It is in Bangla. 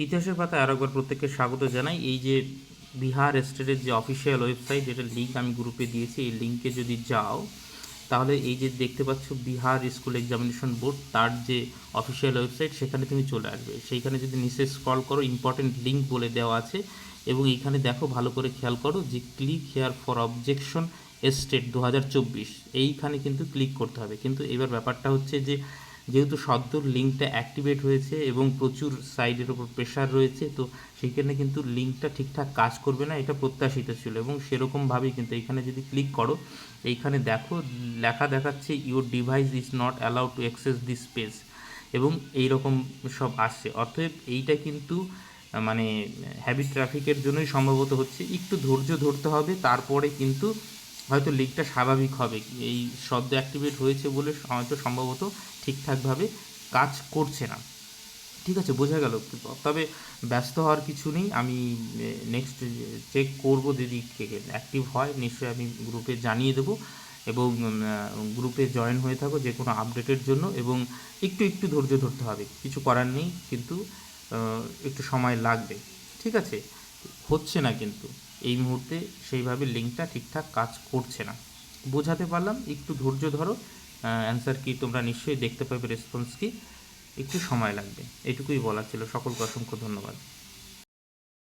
ইতিহাসের পাতায় আরেকবার প্রত্যেককে স্বাগত জানাই। এই যে বিহার স্টেটের যে অফিসিয়াল ওয়েবসাইট, যেটা লিঙ্ক আমি গ্রুপে দিয়েছি, এই লিঙ্কে যদি যাও তাহলে এই যে দেখতে পাচ্ছ বিহার স্কুল এক্সামিনেশন বোর্ড, তার যে অফিসিয়াল ওয়েবসাইট, সেখানে তুমি চলে আসবে। সেইখানে যদি নিচে স্ক্রল করো, ইম্পর্টেন্ট লিঙ্ক বলে দেওয়া আছে, এবং এইখানে দেখো ভালো করে খেয়াল করো যে click here for objection state 2024, এইখানে কিন্তু ক্লিক করতে হবে। কিন্তু এবার ব্যাপারটা হচ্ছে যে যেহেতু সদ্যর লিঙ্কটা অ্যাক্টিভেট হয়েছে এবং প্রচুর সাইডের ওপর প্রেশার রয়েছে, তো সেইখানে কিন্তু লিঙ্কটা ঠিকঠাক কাজ করবে না, এটা প্রত্যাশিত ছিল। এবং সেরকমভাবেই কিন্তু এইখানে যদি ক্লিক করো, এইখানে দেখো লেখা দেখাচ্ছে your device is not allowed to access this page, এবং এই রকম সব আসছে। অতএব এইটা কিন্তু মানে হ্যাভি ট্রাফিকের জন্যই সম্ভবত হচ্ছে। একটু ধৈর্য ধরতে হবে, তারপরে কিন্তু হয়তো লিঙ্কটা স্বাভাবিক হবে। এই সদ্য অ্যাক্টিভেট হয়েছে বলে হয়তো সম্ভবত ঠিকঠাকভাবে কাজ করছে না। ঠিক আছে, বোঝা গেল। তবে ব্যস্ত হওয়ার কিছু নেই, আমি নেক্সট চেক করব, যদি অ্যাক্টিভ হয় নিশ্চয়ই আমি গ্রুপে জানিয়ে দেবো। এবং গ্রুপে জয়েন হয়ে থাকো যে কোনো আপডেটের জন্য, এবং একটু একটু ধৈর্য ধরতে হবে, কিছু করার নেই, কিন্তু একটু সময় লাগবে। ঠিক আছে, হচ্ছে না কিন্তু এই মুহূর্তে সেইভাবে লিঙ্কটা ঠিকঠাক কাজ করছে না। বোঝাতে পারলাম? একটু ধৈর্য ধরো, অ্যান্সার কি তোমরা নিশ্চয়ই দেখতে পাবে, রেসপন্স কি, একটু সময় লাগবে। এটুকুই বলার ছিল। সকলকে অসংখ্য ধন্যবাদ।